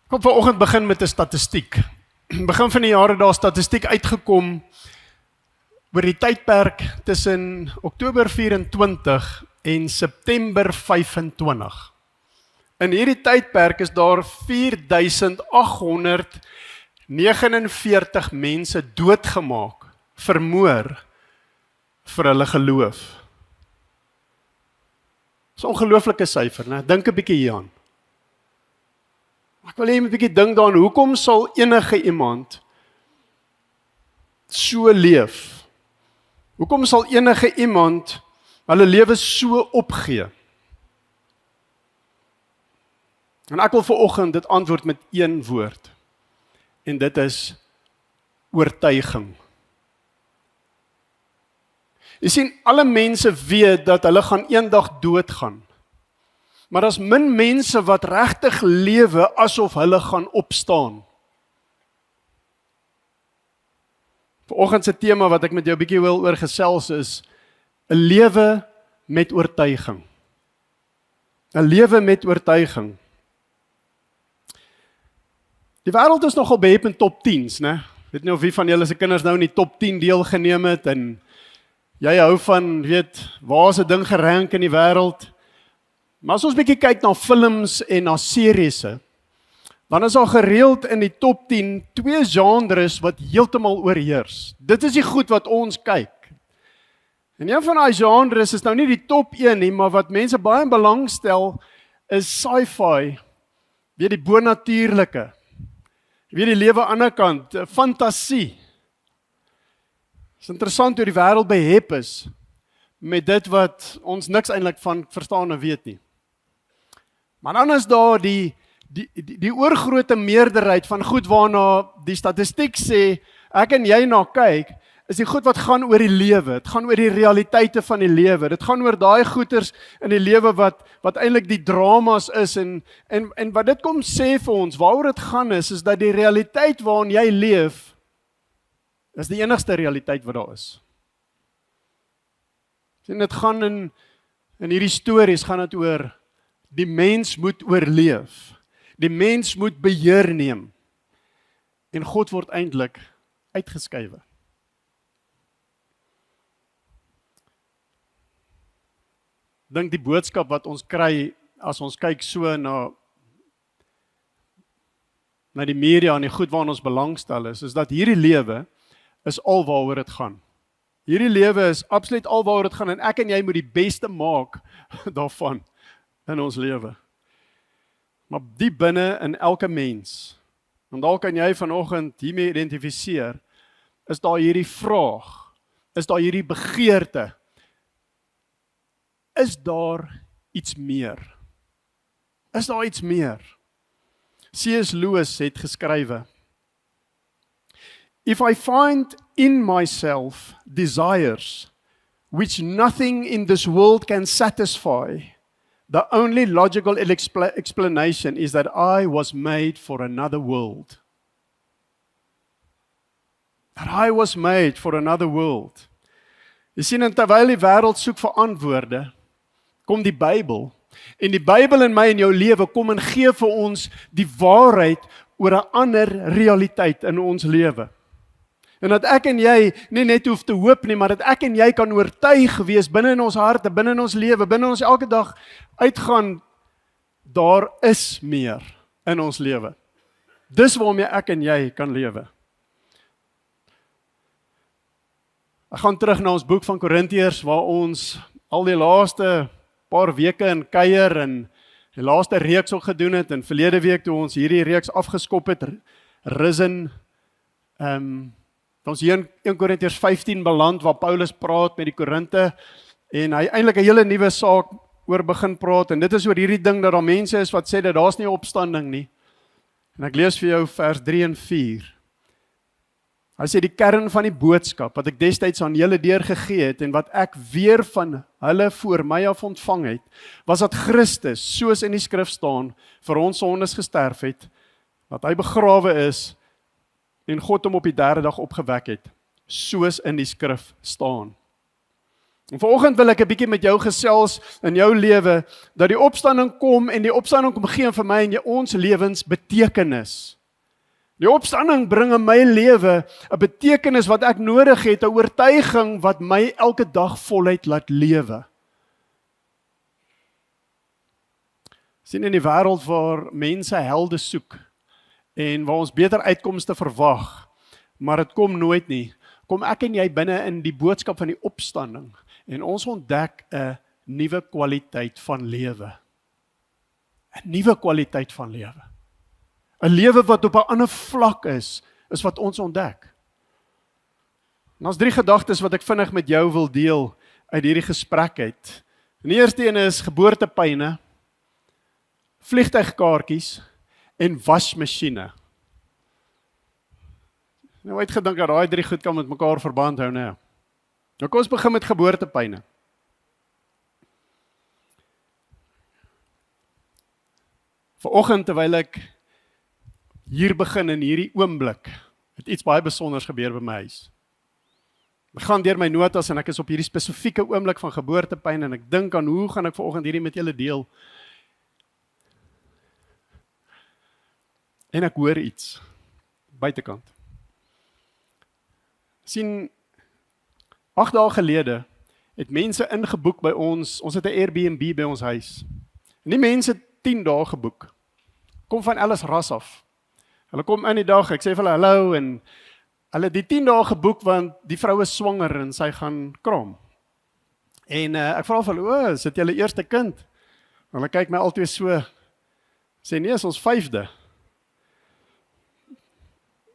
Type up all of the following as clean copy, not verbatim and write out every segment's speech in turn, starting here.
Kom vanoggend begin met 'n statistiek. Begin van die jaar het daar statistiek uitgekom oor die tydperk tussen Oktober 24 en September 25. In hierdie tydperk is daar 4849 mense doodgemaak, vermoor vir hulle geloof. Dis 'n ongelooflike syfer, né? Dink 'n bietjie hieraan. Ek wil hê jy moet 'n bietjie dink daaraan, hoekom sal enige iemand so leef? Hoekom sal enige iemand hulle lewe so opgee? En ek wil vanoggend dit antwoord met een woord. En dit is oortuiging. Jy sien, alle mense weet dat hulle gaan eendag doodgaan. Maar daar's min mense wat regtig lewe asof hulle gaan opstaan. Vanoggend se tema wat ek met jou 'n bietjie wil oor gesels is 'n lewe met oortuiging. 'n Lewe met oortuiging. Die wêreld is nogal behep in top 10's, né? Weet nie of wie van julle se kinders nou in die top 10 deelgeneem het en jy hou van, waar is 'n ding gerank in die wêreld? Maar as ons bietjie kyk na films en na seriese, dan is daar gereeld in die top 10 twee genres wat heeltemal oorheers. Dit is die goed wat ons kyk. En een van daai genres is nou nie die top 1 nie, maar wat mense baie belangstel is sci-fi, die bonatuurlike, die lewe aan die ander kant, fantasie. Is interessant hoe die wêreld behep is met dit wat ons niks eintlik van verstaan en weet nie. Maar dan is daar die oorgrote meerderheid van goed waarna die statistiek sê, ek en jy na kyk, is die goed wat gaan oor die lewe, dit gaan oor die realiteite van die lewe, dit gaan oor daai goeters in die lewe wat eintlik die dramas is, en wat dit kom sê vir ons, waaroor dit gaan is dat die realiteit waarin jy leef, is die enigste realiteit wat daar is. En dit gaan in hierdie stories gaan dit oor, die mens moet oorleef, die mens moet beheer neem, en God word eintlik uitgeskuiwe. Dink die boodskap wat ons kry, as ons kyk so na die media en die goed waarna ons belangstel is dat hierdie lewe is alwaaroor dit gaan. Hierdie lewe is absoluut alwaaroor dit gaan, en ek en jy moet die beste maak daarvan in ons lewe. Maar diep binne in elke mens, en daar kan jy vanoggend hiermee identifiseer, is daar hierdie vraag, is daar hierdie begeerte, is daar iets meer? Is daar iets meer? C.S. Lewis het geskrywe, if I find in myself desires which nothing in this world can satisfy, the only logical explanation is that I was made for another world. That I was made for another world. Jy sien, en terwyl die wêreld soek vir antwoorde, kom die Bybel, en die Bybel in my en jou lewe kom en gee vir ons die waarheid oor 'n ander realiteit in ons lewe. En dat ek en jy nie net hoef te hoop nie, maar dat ek en jy kan oortuig wees binne in ons harte, binne in ons lewe, binne ons elke dag uitgaan, daar is meer in ons lewe. Dis waarmee ek en jy kan lewe. Ek gaan terug na ons boek van Korintiërs, waar ons al die laaste paar weke in kuier en die laaste reeks ook gedoen het, en verlede week toe ons hierdie reeks afgeskop het, risen, ons hier in 1 Korintiërs 15 beland, waar Paulus praat met die Korinte, en hy eintlik 'n hele nuwe saak oor begin praat, en dit is oor hierdie ding dat daar mense is wat sê dat daar's nie 'n opstanding nie. En ek lees vir jou vers 3 en 4. Hy sê die kern van die boodskap wat ek destyds aan julle deurgegee het en wat ek weer van hulle voor my af ontvang het, was dat Christus, soos in die skrif staan, vir ons sondes gesterf het, dat hy begrawe is en God hom op die 3de dag opgewek het, soos in die skrif staan. En vanoggend wil ek 'n bietjie met jou gesels in jou lewe, dat die opstanding kom en die opstanding kom gee vir my en ons lewens betekenis. Die opstanding bring in my lewe 'n betekenis wat ek nodig het, 'n oortuiging wat my elke dag voluit laat lewe. Sien in die wêreld waar mense helde soek en waar ons beter uitkomste verwag, maar dit kom nooit nie, kom ek en jy binne in die boodskap van die opstanding en ons ontdek 'n nuwe kwaliteit van lewe. 'n Nuwe kwaliteit van lewe. 'n Lewe wat op 'n ander vlak is wat ons ontdek. En ons 3 gedagtes wat ek vinnig met jou wil deel uit hierdie gesprek uit. Die eerste een is geboortepyne, vliegtuigkaartjies en wasmasjiene. Nou het gedink dat daai 3 goed kan met mekaar verband hou, né? Nou kom ons begin met geboortepyne. Vanoggend terwyl ek hier begin in hierdie oomblik, het iets baie besonders gebeur by my huis. Ek gaan deur my notas en ek is op hierdie spesifieke oomblik van geboortepyne en ek dink aan hoe gaan ek vanoggend hierdie met julle deel. En ek hoor iets buitekant. Sien, 8 dae gelede het mense ingeboek by ons het 'n Airbnb by ons huis. En die mense 10 dae geboek. Kom van alles ras af. Hulle kom in die dag, ek sê vir hulle hallo en hulle het die 10 dae geboek want die vrou is swanger en sy gaan kraam. En ek vra vir hulle, is dit julle eerste kind? En hulle kyk my altyd so, sê nee, is ons 5de.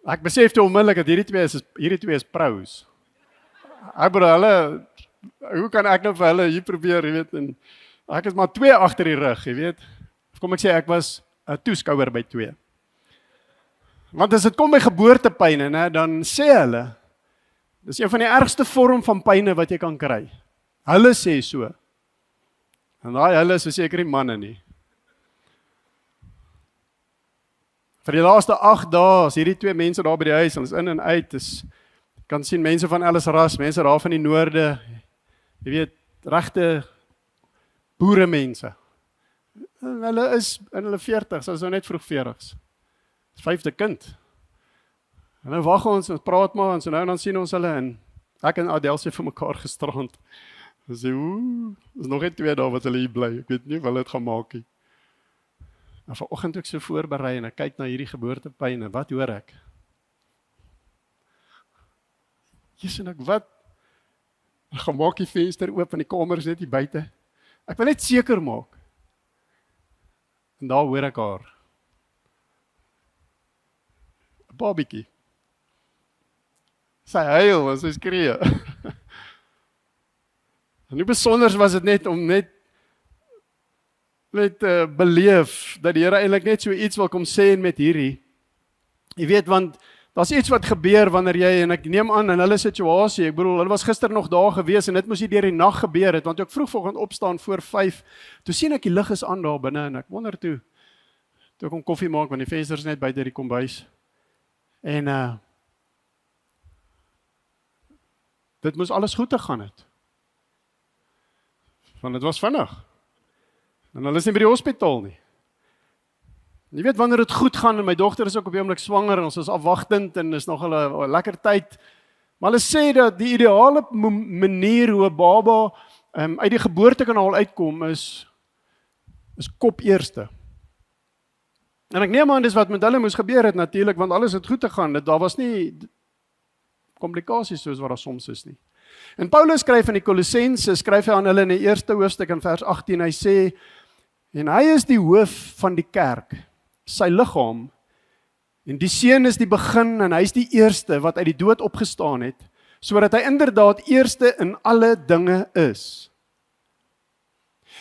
Ek besef toe onmiddellik dat hierdie twee is pros. Ek bedoel hulle, hoe kan ek nou vir hulle hier probeer, jy weet, en ek is maar 2 agter die rug, jy weet. Of kom ek sê ek was 'n toeskouer by 2. Want as dit kom by geboortepyne, né, dan sê hulle, dis een van die ergste vorm van pyne wat jy kan kry. Hulle sê so. En daai hulle is seker nie manne nie. Vir die laaste 8 dae, as hierdie 2 mense daar by die huis, ons in en uit, kan sien mense van alles ras, mense daar van die noorde, jy weet, regte boere mense. En hulle is in hulle 40s, hulle is nou net vroeg 40s. 5de kind. En nou wag ons praat maar, en so nou en dan sien ons hulle, en ek en Adel sê vir mekaar gisterand, en sê, is nog net 2 dae wat hulle hier bly, ek weet nie of hulle dit gaan maak nie. En vanoggend ek so voorberei en ek kyk na hierdie geboortepyne, wat hoor ek? Jesus, en ek wat? Ek gaan maak die venster oop en die kamer is net hier buite. Ek wil net seker maak. En daar hoor ek haar. 'n Babietjie. Sy huil en sy skree. En hoe besonders was dit net om net beleef dat die Here eintlik net so iets wil kom sê met hierdie. Jy weet, want daar's iets wat gebeur wanneer jy, en ek neem aan in hulle situasie, ek bedoel, hulle was gister nog daar gewees en dit moes hier deur die nag gebeur het, want toe ek vroeg vanoggend opstaan voor 5, toe sien ek die lig is aan daar binne en ek wonder toe ek kom koffie maak, want die venster is net buite die kombuis. En dit moes alles goed te gaan het. Want dit was vinnig. En hulle is nie by die hospitaal nie. Jy weet wanneer dit goed gaan en my dogter is ook op die oomblik swanger en ons is afwagtend en is nog 'n lekker tyd. Maar hulle sê dat die ideale manier hoe 'n baba uit die geboortekanaal uitkom is kop eerste. En ek neem aan dis wat met hulle moes gebeur het natuurlik, want alles het goed te gaan. Daar was nie komplikasies soos wat daar soms is nie. En Paulus skryf in die Kolossense, skryf hy aan hulle in die 1ste hoofstuk in vers 18, hy sê, en hy is die hoof van die kerk, sy liggaam, en die seun is die begin, en hy is die eerste wat uit die dood opgestaan het, sodat hy inderdaad eerste in alle dinge is.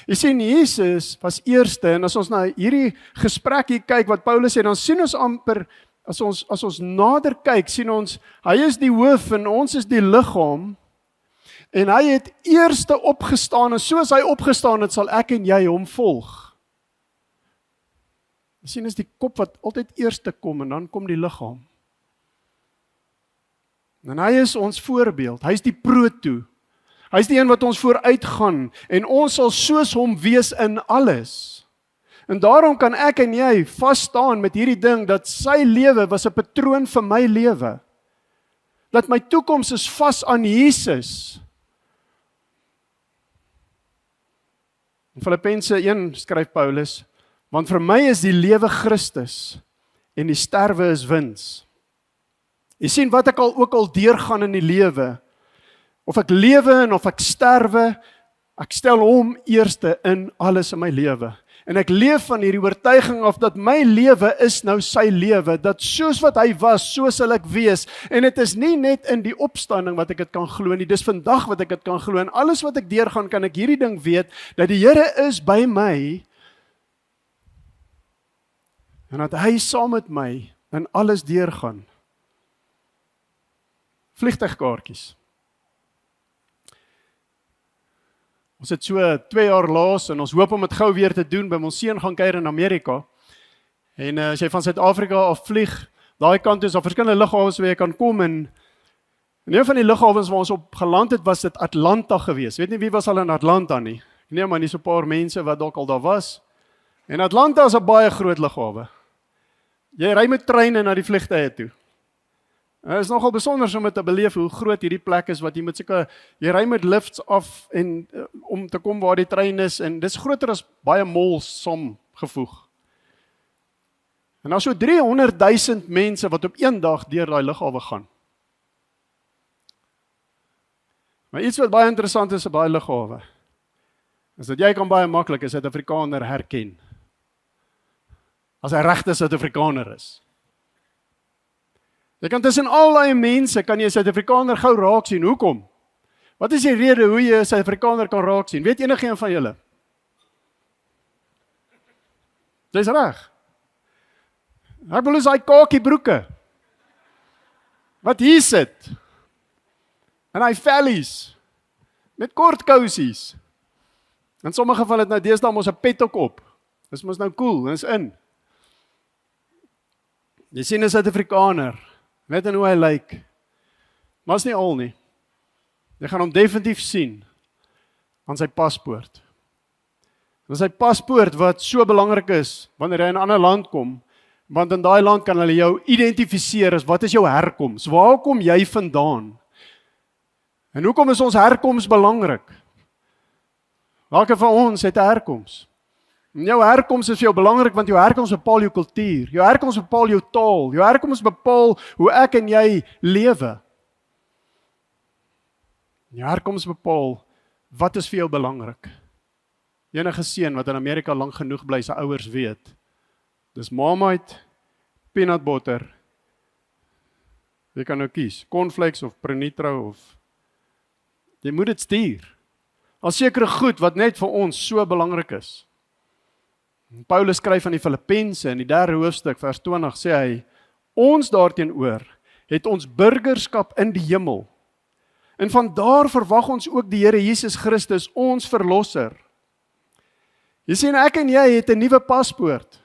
Jy sien, Jesus was eerste, en as ons na hierdie gesprek hier kyk, wat Paulus sê, dan sien ons amper, as ons nader kyk, sien ons, hy is die hoof, en ons is die liggaam, en hy het eerste opgestaan, en soos hy opgestaan het, sal ek en jy hom volg. Jy sien, is die kop wat altyd eerste kom, en dan kom die liggaam. En hy is ons voorbeeld, hy is die proto. Hy is die een wat ons vooruit gaan en ons sal soos hom wees in alles. En daarom kan ek en jy vas staan met hierdie ding dat sy lewe was 'n patroon vir my lewe. Dat my toekoms is vas aan Jesus. In Filippense 1 skryf Paulus, want vir my is die lewe Christus en die sterwe is wins. Jy sien wat ek ook al deurgaan in die lewe, of ek lewe en of ek sterwe, ek stel hom eerste in alles in my lewe. En ek leef van hierdie oortuiging af dat my lewe is nou sy lewe, dat soos wat hy was, so sal ek wees. En dit is nie net in die opstanding wat ek dit kan glo nie, dis vandag wat ek dit kan glo. En alles wat ek deurgaan, kan ek hierdie ding weet, dat die Here is by my, en dat hy saam met my in alles deurgaan. Vliegtuigkaartjies. Ons het so 2 jaar laas en ons hoop om dit gou weer te doen by ons seun gaan kuier in Amerika. En as jy van Suid-Afrika af vlieg, daai kant is daar verskillende lughawens waar jy kan kom en een van die lughawens waar ons op geland het, was dit Atlanta gewees. Weet nie wie was al in Atlanta nie. Ek neem maar nie so 'n paar mense wat dalk al daar was. En Atlanta is 'n baie groot lughawe. Jy ry met treine na die vliegtye toe. Dit is nogal besonder om te beleef hoe groot hierdie plek is wat jy met jy ry met lifts af en om te kom waar die trein is en dis groter as baie malls saamgevoeg. En daar so 300,000 mense wat op een dag deur daai lughawe gaan. Maar iets wat baie interessant is op daai lughawe, is dat jy kan baie maklik 'n Suid-Afrikaner herken. As hy regte Suid-Afrikaner is. Jy kan tussen al daai mense kan jy 'n Suid-Afrikaner gou raak sien. Hoekom? Wat is die rede hoe jy 'n Suid-Afrikaner kan raak sien? Weet enige een van julle? Dis reg. Ek bedoel hy kakie broeke. Wat hier sit. En hy vellies met kort kousies. En sommige van dit nou deesdae mos 'n pet ook op. Dis mos nou cool, dis in. Jy sien 'n Suid-Afrikaner. Weet en hoe hy lyk. Maar is nie al nie. Jy gaan hom definitief sien aan sy paspoort. En sy paspoort wat so belangrik is wanneer jy in 'n ander land kom, want in daai land kan hulle jou identifiseer as wat is jou herkoms? Waar kom jy vandaan? En hoekom is ons herkoms belangrik? Elke van ons het 'n herkoms. En jou herkoms is vir jou belangrik want jou herkoms bepaal jou kultuur, jou herkoms bepaal jou taal, jou herkoms bepaal hoe ek en jy lewe. Jou herkoms bepaal wat is vir jou belangrik. Enige seun wat in Amerika lank genoeg bly, sy ouers weet. Dis Marmite, peanut butter. Jy kan nou kies, cornflakes of Pronitro of jy moet dit stuur. Al sekere goed wat net vir ons so belangrik is. Paulus skryf aan die Filippense in die 3de hoofstuk vers 20 sê hy, ons daarteenoor het ons burgerskap in die hemel. En van daar verwag ons ook die Here Jesus Christus, ons verlosser. Jy sien, ek en jy het 'n nuwe paspoort.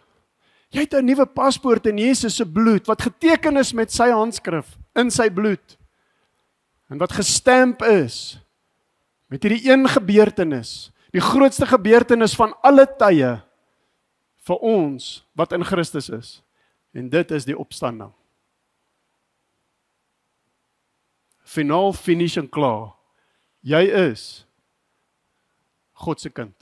Jy het 'n nuwe paspoort in Jesus se bloed wat geteken is met sy handskrif in sy bloed. En wat gestamp is met hierdie een gebeurtenis, die grootste gebeurtenis van alle tye vir ons wat in Christus is. En dit is die opstanding. Finaal, finish en klaar. Jy is God se kind.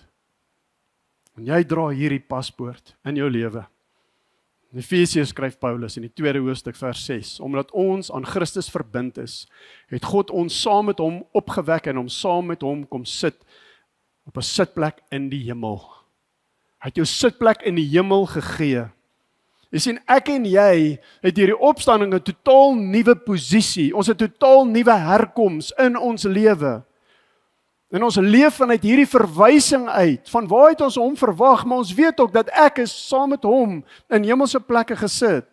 En jy dra hierdie paspoort in jou lewe. In Efesiërs skryf Paulus in die 2de hoofstuk vers 6, omdat ons aan Christus verbind is, het God ons saam met hom opgewek en hom saam met hom kom sit op 'n sitplek in die hemel. Hy het jou sitplek in die hemel gegee. Jy sien, ek en jy het hierdie opstanding 'n totaal nuwe posisie, ons het totaal nuwe herkoms in ons lewe. En ons leef vanuit hierdie verwysing uit, van waar het ons hom verwag, maar ons weet ook dat ek is saam met hom in hemelse plekke gesit.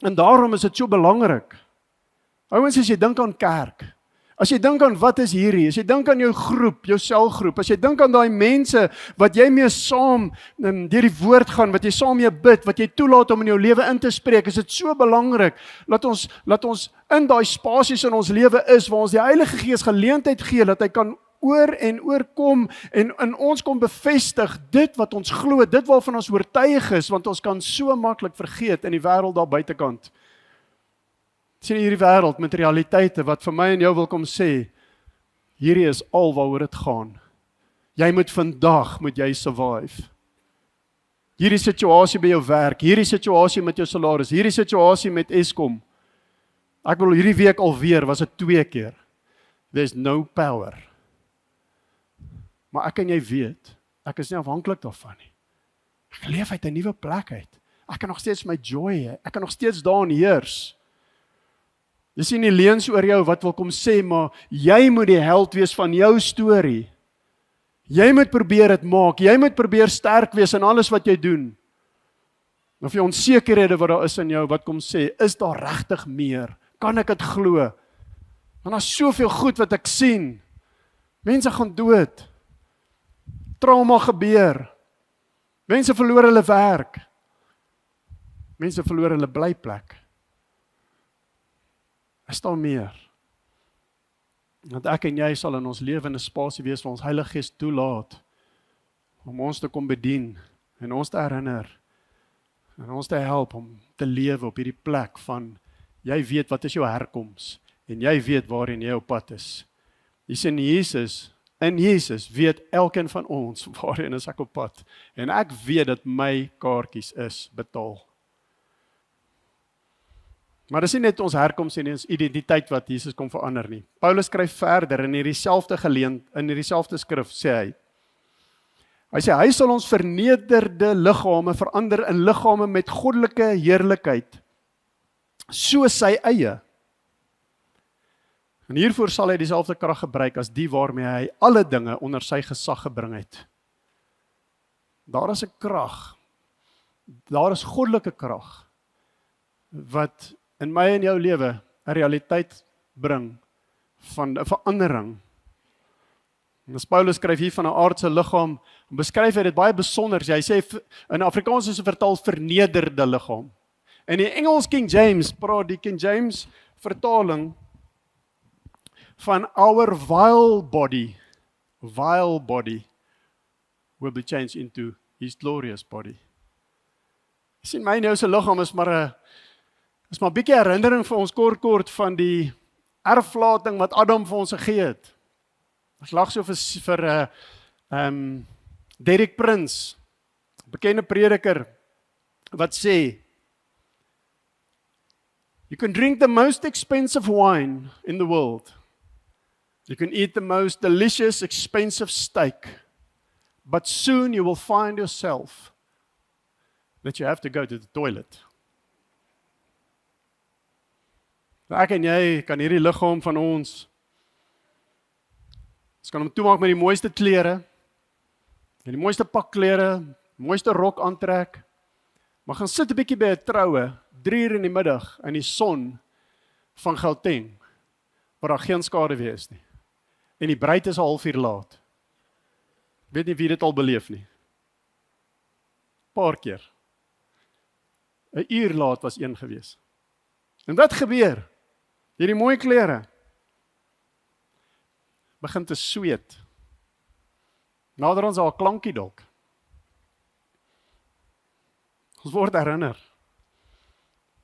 En daarom is dit so belangrik. Ouens, as jy dink aan kerk, As jy dink aan wat is hierdie, as jy dink aan jou groep, jou selgroep, as jy dink aan daai mense wat jy mee saam deur die woord gaan, wat jy saam mee bid, wat jy toelaat om in jou lewe in te spreek, is dit so belangrik dat ons in daai spasies in ons lewe is waar ons die Heilige Gees geleentheid gee dat hy kan oor en oor kom en in ons kom bevestig dit wat ons glo, dit waarvan ons oortuig is, want ons kan so maklik vergeet in die wêreld daar buitekant. Sien hierdie wêreld met realiteite wat vir my en jou wil kom sê, hierdie is al waaroor dit gaan. Jy moet vandag survive. Hierdie situasie by jou werk, hierdie situasie met jou salaris, hierdie situasie met Eskom. Ek bedoel hierdie week alweer was dit 2 keer. There's no power. Maar ek en jy weet, ek is nie afhanklik daarvan nie. Ek leef uit 'n nuwe plek uit. Ek kan nog steeds my joy hê. Ek kan nog steeds daarin heers. Dis nie leuns oor jou wat wil kom sê, maar jy moet die held wees van jou storie. Jy moet probeer dit maak. Jy moet probeer sterk wees in alles wat jy doen. Of jy onsekerhede wat daar is in jou wat kom sê, is daar regtig meer? Kan ek dit glo? Want daar's soveel goed wat ek sien. Mense gaan dood. Trauma gebeur. Mense verloor hulle werk. Mense verloor hulle blyplek. Is daar meer? Want ek en jy sal in ons lewe in 'n spasie wees waar ons Heilige Gees toelaat om ons te kom bedien en ons te herinner en ons te help om te lewe op hierdie plek van jy weet wat is jou herkoms en jy weet waarheen jy op pad is. Jy sien in Jesus weet elkeen van ons waarheen is ek op pad en ek weet dat my kaartjies is betaal. Maar dis nie net ons herkoms en ons identiteit wat Jesus kom verander nie. Paulus skryf verder in hierdie selfde skrif sê hy sê hy sal ons vernederde liggame verander in liggame met goddelike heerlikheid, soos sy eie. En hiervoor sal hy dieselfde krag gebruik as die waarmee hy alle dinge onder sy gesag gebring het. Daar is 'n krag, daar is goddelike krag wat in my en jou lewe 'n realiteit bring van 'n verandering. En as Paulus skryf hier van 'n aardse liggaam, beskryf hy dit baie besonder. Hy sê in Afrikaans is dit vertaal vernederde liggaam. In die Engels King James praat die King James vertaling van our vile body will be changed into his glorious body. Jy sien my en jou se liggaam is maar 'n bietjie herinnering vir ons kort van die erflating wat Adam vir ons gegee het. Ek lag so vir Derek Prince, bekende prediker, wat sê, you can drink the most expensive wine in the world. You can eat the most delicious, expensive steak. But soon you will find yourself that you have to go to the toilet. Ek en jy kan hierdie liggaam van ons kan hom toemaak met die mooiste klere, en die mooiste pakklere, mooiste rok aantrek, maar gaan sit 'n bietjie by 'n troue, 3:00 in die middag in die son van Gauteng, waar daar geen skade wees nie. En die bruid is 'n halfuur laat. Weet nie wie dit al beleef nie. Paar keer. 'n uur laat was een gewees. En wat gebeur? Hierdie mooi klere begin te sweet. Nader ons al klankie dalk. Ons word herinner.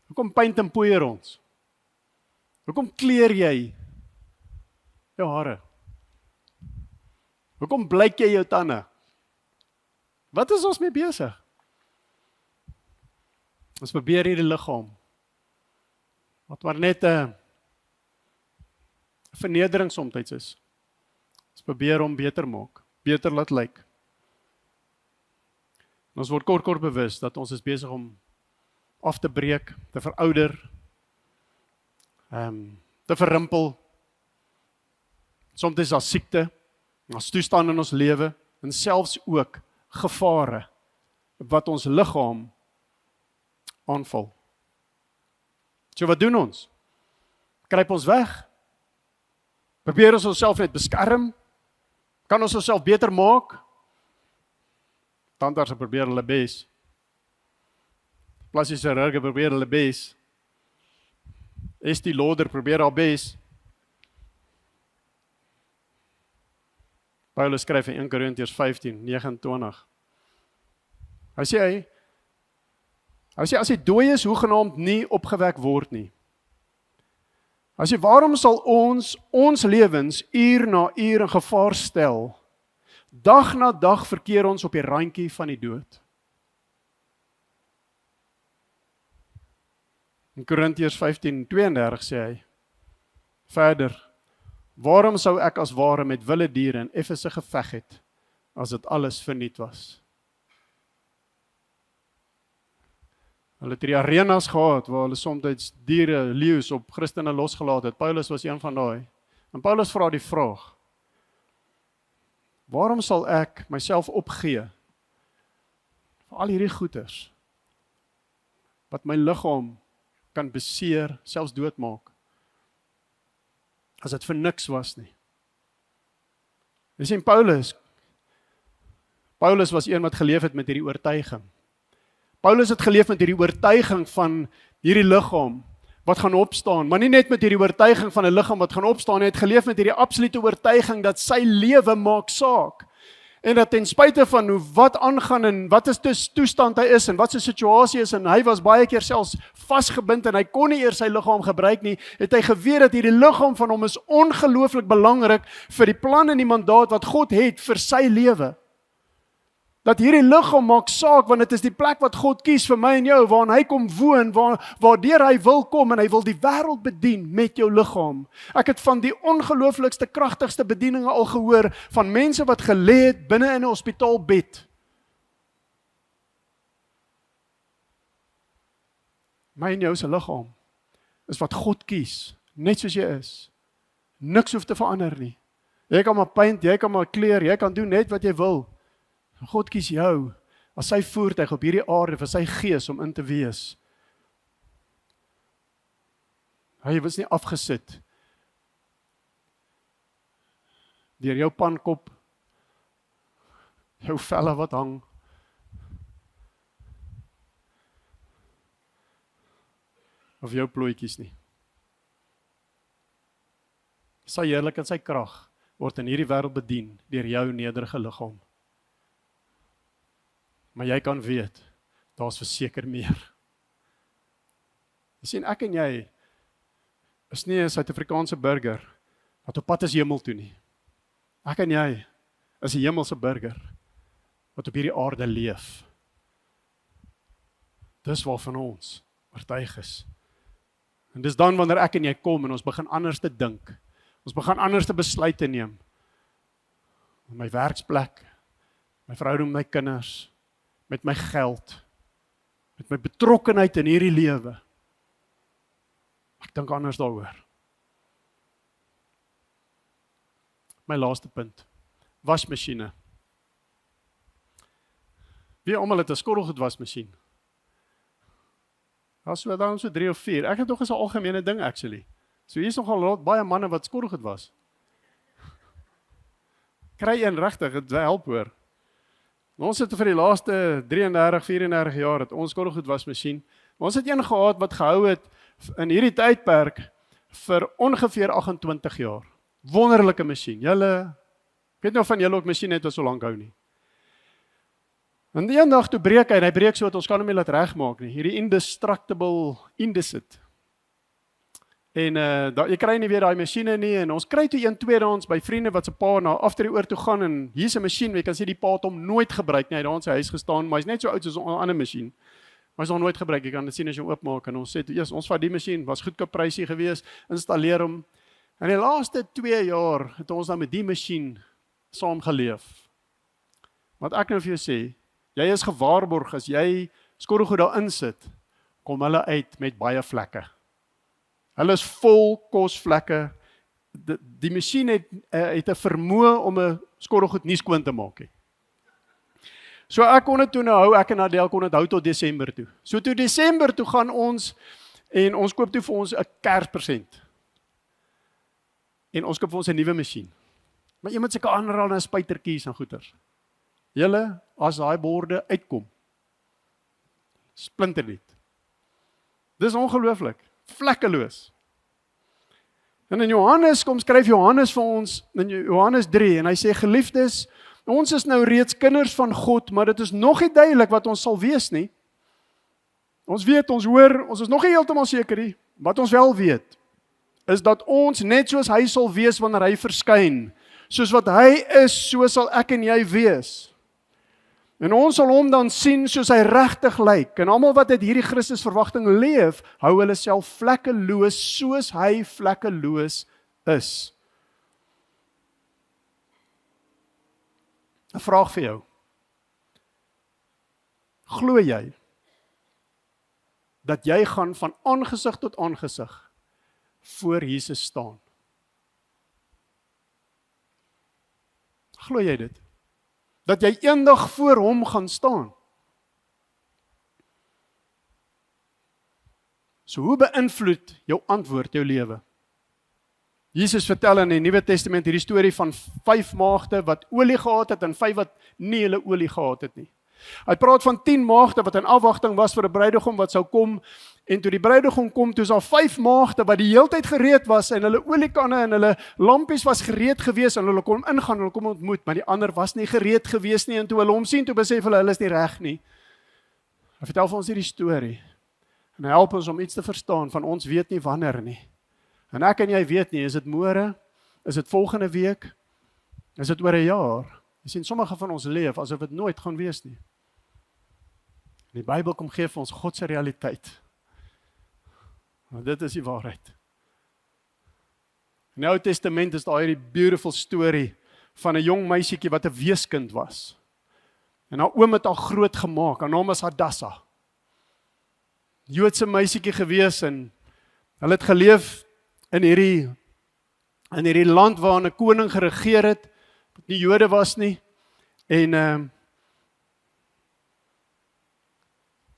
Hoekom paint en poeier ons? Hoekom kleur jy jou hare? Hoekom blyk jy jou tande? Wat is ons mee besig? Ons probeer hierdie liggaam wat maar net 'n vernedering soms is. Ons probeer hom beter maak, beter laat lyk. Ons word kort bewus dat ons is besig om af te breek, te verouder, te verrimpel. Soms is daar siekte, ons toestand in ons lewe, en selfs ook gevare wat ons liggaam aanval. So wat doen ons? Kruip ons weg? Probeer ons onsself net beskerm? Kan ons onsself beter maak? Tandarts probeer hulle bes. Plastiese chirurge probeer hulle bes. Estee Lauder probeer haar bes. Paulus skryf in 1 Korintiërs 15:29. Hy sê as die dooies hoegenaamd nie opgewek word nie. Hy sê, waarom sal ons lewens uur na uur in gevaar stel? Dag na dag verkeer ons op die randjie van die dood. In Korintiërs 15:32 sê hy, verder, waarom sou ek as ware met wilde diere in Efese geveg het, as dit alles verniet was? Hulle het die arenas gehad, waar hulle soms diere, leeu's op Christene losgelaat het. Paulus was een van daai. En Paulus vra die vraag, waarom sal ek myself opgee vir al hierdie goeders, wat my liggaam kan beseer, selfs doodmaak, as dit vir niks was nie. Jy sien, Paulus was een wat geleef het met hierdie oortuiging. Paulus het geleef met hierdie oortuiging van hierdie liggaam wat gaan opstaan, maar nie net met hierdie oortuiging van 'n liggaam wat gaan opstaan, hy het geleef met hierdie absolute oortuiging dat sy lewe maak saak. En dat ten spyte van wat aangaan en wat is toestand hy is en wat sy situasie is, en hy was baie keer selfs vasgebind en hy kon nie eers sy liggaam gebruik nie, het hy geweet dat hierdie liggaam van hom is ongelooflik belangrik vir die plan en die mandaat wat God het vir sy lewe. Dat hierdie liggaam maak saak, want dit is die plek wat God kies vir my en jou, waarin hy kom woon, waardeur hy wil kom, en hy wil die wêreld bedien met jou liggaam. Ek het van die ongelooflikste, kragtigste bedieninge al gehoor, van mense wat gelê het binne in 'n hospitaalbed. My en jou se liggaam is wat God kies, net soos jy is. Niks hoef te verander nie. Jy kan maar paint, jy kan maar kleur, jy kan doen net wat jy wil. God kies jou as sy voertuig op hierdie aarde vir sy gees om in te wees. Hy was nie afgesit deur jou pankop, jou velle wat hang, of jou plooitjies nie. Sy heerlikheid en sy krag word in hierdie wêreld bedien deur jou nederige liggaam. Maar jy kan weet, daar's verseker meer. Jy sien, ek en jy is nie 'n Suid-Afrikaanse burger wat op pad is hemel toe nie. Ek en jy is 'n hemelse burger wat op hierdie aarde leef. Dis waarvan ons oortuig is. En dis dan wanneer ek en jy kom en ons begin anders te dink. Ons begin anders te besluite neem. My werksplek, my verhouding met my kinders, met my geld, met my betrokkenheid in hierdie lewe. Ek dink anders daaroor. My laaste punt. Wasmasjiene. Wie almal het 'n skorrelgoed wasmasjien? Daar's so 3 of 4. Ek het nog eens 'n algemene ding actually. So hier is nogal baie manne wat skorrelgoed was. Kry een regtig, dit help hoor. Ons het vir die laaste 33, 34 jaar het ons skorrelgoed wasmasjien. Ons het een gehad wat gehou het in hierdie tydperk vir ongeveer 28 jaar. Wonderlike masjien. Julle, ek weet nou van julle ook masjien het wat so lank hou nie. En die eendag toe breek hy, en hy breek so dat ons kan hom nie laat regmaak nie. Hierdie indestructible indesit. En jy kry nie weer daai masjiene nie, en ons kry toe een tweedehands by vriende wat se pa na after die oor toe gaan, en hier's 'n masjien, jy kan sê die pa het hom nooit gebruik nie, hy het daar in sy huis gestaan, maar hy's net so oud soos 'n ander masjien. Maar hy's nog nooit gebruik, jy kan dit sien as jy hom oopmaak, en ons sê toe, ons vat die masjien, was goedkoop prysie gewees, installeer hom. En die laaste 2 jaar het ons dan met die masjien saam geleef. Wat ek nou vir jou sê, jy is gewaarborg as jy skorrelgoed daar insit, kom hulle uit met baie vlekke. Hulle is vol kosvlekke. Die masjien het 'n vermoë om 'n skorrelgoed nie skoon te maak nie. So ek kon dit toe nou hou, ek en Adel kon dit hou tot Desember toe. So toe Desember toe gaan ons, en ons koop toe vir ons 'n Kerspresent. en ons koop vir ons 'n nuwe masjien. Maar iemand se kan aanraal na spuitertjies en goeters. Julle, as daai borde uitkom, splinternuut. Dis ongelooflik, vlekkeloos. En in Johannes skryf Johannes vir ons in Johannes 3 en hy sê geliefdes, ons is nou reeds kinders van God, maar dit is nog nie duidelik wat ons sal wees nie. Ons weet, ons hoor, ons is nog nie heeltemal seker nie. Wat ons wel weet, is dat ons net soos hy sal wees wanneer hy verskyn. Soos wat hy is, so sal ek en jy wees. En ons sal hom dan sien soos hy regtig lyk. En almal wat uit hierdie Christus verwagting leef, hou hulle self vlekkeloos soos hy vlekkeloos is. 'n Vraag vir jou. Glo jy dat jy gaan van aangesig tot aangesig voor Jesus staan? Glo jy dit? Dat jy eendag voor hom gaan staan? So hoe beïnvloed jou antwoord jou lewe? Jesus vertel in die Nuwe Testament hierdie storie van 5 maagde wat olie gehad het en 5 wat nie hulle olie gehad het nie. Hy praat van 10 maagde wat in afwagting was vir 'n bruidegom wat sou kom, en toe die bruidegom kom, toe is daar 5 maagde wat die heeltyd gereed was en hulle oliekanne en hulle lampies was gereed gewees en hulle kon ingaan, hulle kom ontmoet, maar die ander was nie gereed gewees nie en toe hulle hom sien, toe besef hulle is nie reg nie. Hy vertel vir ons hierdie storie en hy help ons om iets te verstaan van ons weet nie wanneer nie. En ek en jy weet nie, is dit môre, is dit volgende week, is dit oor 'n jaar? Jy sien, sommige van ons leef asof dit nooit gaan wees nie. Die Bybel kom gee vir ons God se realiteit. Want dit is die waarheid. In die Ou Testament is daar hierdie beautiful story van 'n jong meisietjie wat 'n weeskind was. En haar oom het haar groot gemaak. Haar naam was Hadassa. Joodse meisietjie gewees en hulle het geleef in hierdie land waar 'n koning geregeer het, wat nie Jode was nie. En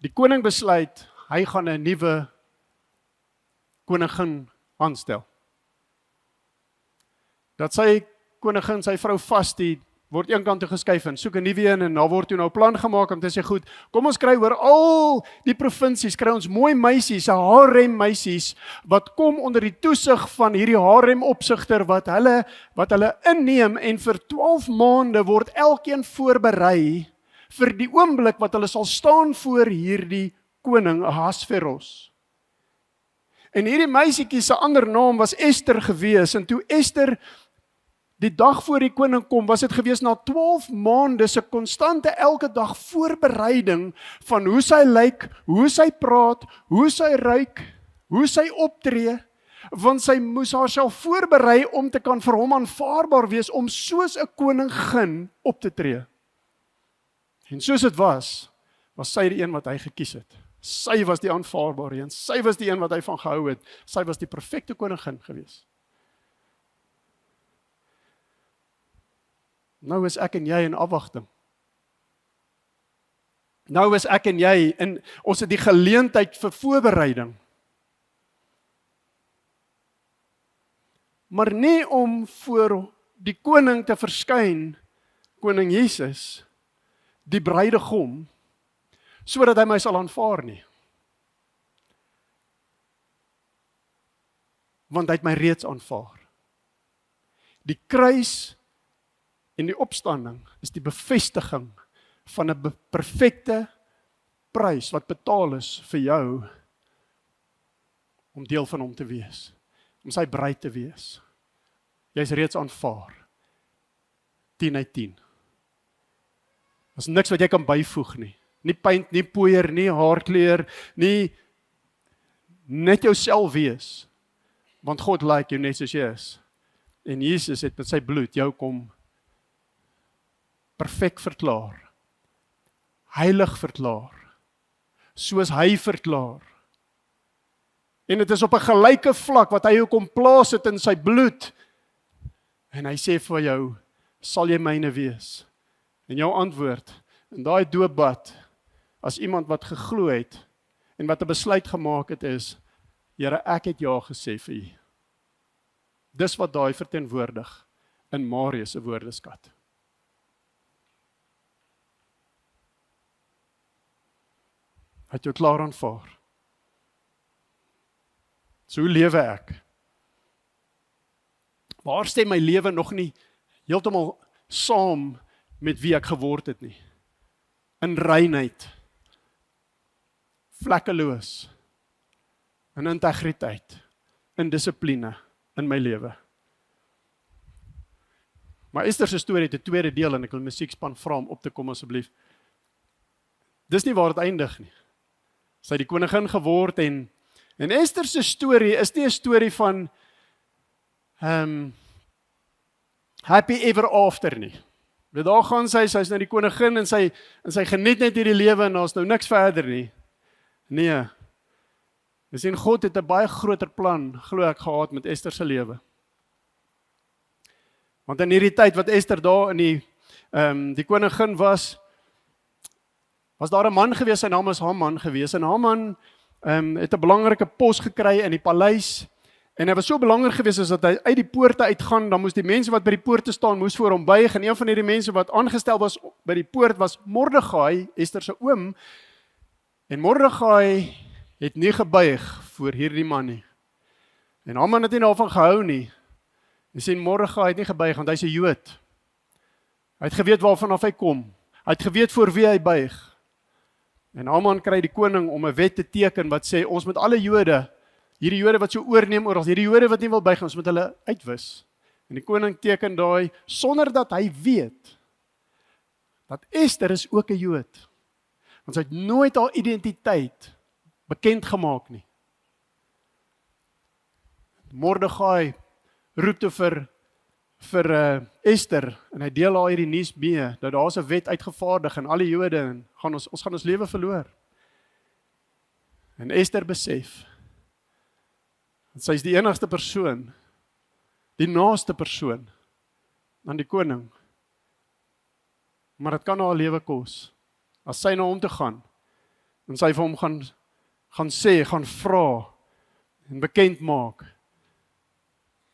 die koning besluit, hy gaan 'n nuwe koningin aanstel. Dat sy koningin, sy vrou Vasti, word een kant toe geskuif en soek 'n nuwe een en daar word toe nou 'n plan gemaak om te sê, goed, kom ons kry oor al die provinsies, kry ons mooi meisies, 'n harem meisies, wat kom onder die toesig van hierdie harem opsigter wat hulle inneem en vir 12 maande word elkeen voorberei vir die oomblik wat hulle sal staan voor hierdie koning Ahasveros. En hierdie meisietjie se ander naam was Ester gewees en toe Ester die dag voor die koning kom, was dit gewees na 12 maande se konstante elke dag voorbereiding van hoe sy lyk, hoe sy praat, hoe sy ruik, hoe sy optree, want sy moes haarself voorberei om te kan vir hom aanvaarbaar wees om soos 'n koningin op te tree. En soos dit was sy die een wat hy gekies het. Sy was die aanvaarbare een, sy was die een wat hy van gehou het, sy was die perfekte koningin gewees. Nou is ek en jy in afwagting. Nou is ek en jy in, ons het die geleentheid vir voorbereiding. Maar nie om voor die koning te verskyn, koning Jesus, die bruidegom, sodat hy my sal aanvaar nie. Want hy het my reeds aanvaar. Die kruis en die opstanding is die bevestiging van 'n perfekte prys wat betaal is vir jou om deel van hom te wees, om sy bruid te wees. Jy is reeds aanvaar. 10 uit 10. Daar's niks wat jy kan byvoeg nie. Nie paint, nie poeier, nie haarkleur, nie net jouself wees. Want God like jou net soos jy is. En Jesus het met sy bloed jou kom perfek verklaar. Heilig verklaar. Soos hy verklaar. En dit is op 'n gelyke vlak wat hy jou kom plaas het in sy bloed. En hy sê vir jou, sal jy myne wees? En jou antwoord, in daai doopbad, as iemand wat geglo het, en wat 'n besluit gemaak het is, Here, ek het ja gesê vir U. Dis wat daai verteenwoordig in Marius se woordeskat. Hy het jou klaar aanvaar. So hoe lewe ek? Waar stem my lewe nog nie heeltemal saam met wie ek geword het nie? In reinheid, vlekkeloos, in integriteit, in dissipline in my lewe. Maar Ester se storie het 'n tweede deel en ek wil musiekspan vra om op te kom asseblief. Dis nie waar dit eindig nie. Sy het die koningin geword en Ester se storie is nie 'n storie van happy ever after nie. Daar gaan sy's nou die koningin en sy geniet net hierdie lewe en daar's nou niks verder nie. Nee. Ons sien God het 'n baie groter plan, glo ek, gehad met Ester se lewe. Want in hierdie tyd wat Ester daar in die koningin was daar 'n man gewees, sy naam is Haman gewees, en Haman het 'n belangrike pos gekry in die paleis, en hy was so belangrik gewees as dat hy uit die poorte uitgaan, dan moes die mense wat by die poorte staan, moes voor hom buig, en een van hierdie mense wat aangestel was by die poort was Mordegai, Ester se oom, en Mordegai het nie gebuig voor hierdie man nie. En Haman het nie daarvan gehou nie. Jy sien, Mordegai het nie gebuig, want hy's 'n Jood. Hy het geweet waarvan af hy kom. Hy het geweet voor wie hy buig. En Haman kry die koning om 'n wet te teken wat sê, ons moet alle Jode, hierdie Jode wat so oorneem oor, hierdie Jode wat nie wil buig, ons moet hulle uitwis. En die koning teken daai, sonder dat hy weet, dat Ester is ook 'n Jood. Want sy het nooit haar identiteit bekend gemaak nie. Mordegai roep toe vir Ester, en hy deel haar hierdie nuus mee, dat daar 'n wet uitgevaardig in alle Jode, en ons gaan ons lewe verloor. En Ester besef, dat sy is die enigste persoon, die naaste persoon, aan die koning. Maar dit kan haar lewe kos, as sy na hom toe gaan, en sy vir hom gaan sê, gaan vra, en bekend maak,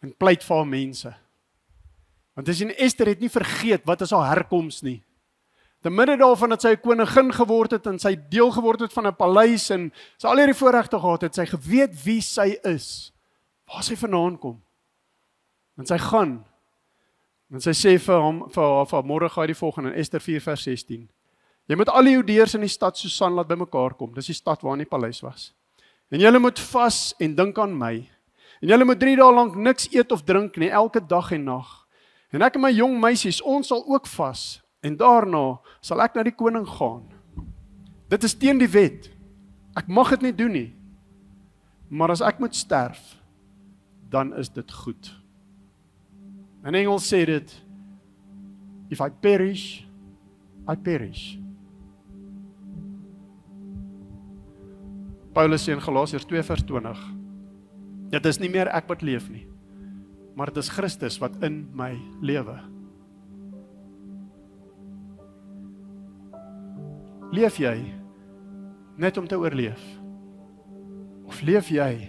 en pleit vir haar mense. Want as Ester het nie vergeet wat is haar herkoms nie. Te midde daarvan dat sy 'n koningin geword het en sy deel geword het van 'n paleis en sy al hierdie voorregte gehad het, sy geweet wie sy is, waar sy vandaan kom. En sy gaan en sy sê vir Mordegai die volgende in Ester 4 vers 16. Jy moet al die Judeërs in die stad Susan laat bymekaar kom. Dis die stad waar die paleis was. En julle moet vas en dink aan my. En julle moet 3 dae lank niks eet of drink nie, elke dag en nag. En ek en my jong meisies, ons sal ook vas, en daarna sal ek na die koning gaan. Dit is teen die wet. Ek mag dit nie doen nie. Maar as ek moet sterf, dan is dit goed. In Engels sê dit, if I perish, I perish. Paulus sê in Galasiërs 2 vers 20, dit is nie meer ek wat leef nie, maar dit is Christus wat in my lewe. Leef jy net om te oorleef? Of leef jy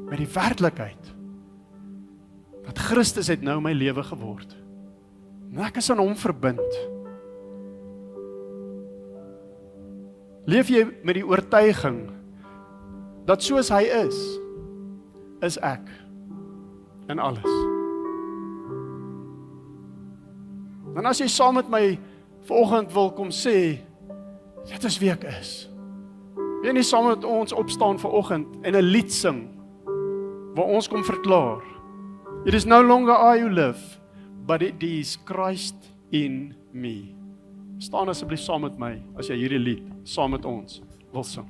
met die werklikheid dat Christus het nou my lewe geword en ek is aan hom verbind? Leef jy met die oortuiging dat soos hy is ek in alles? En as jy saam met my vanoggend wil kom sê, dit is wie ek is. Wil jy nie saam met ons opstaan vanoggend en 'n lied sing, waar ons kom verklaar, it is no longer I who live, but it is Christ in me. Staan asseblief saam met my, as jy hierdie lied saam met ons wil sing.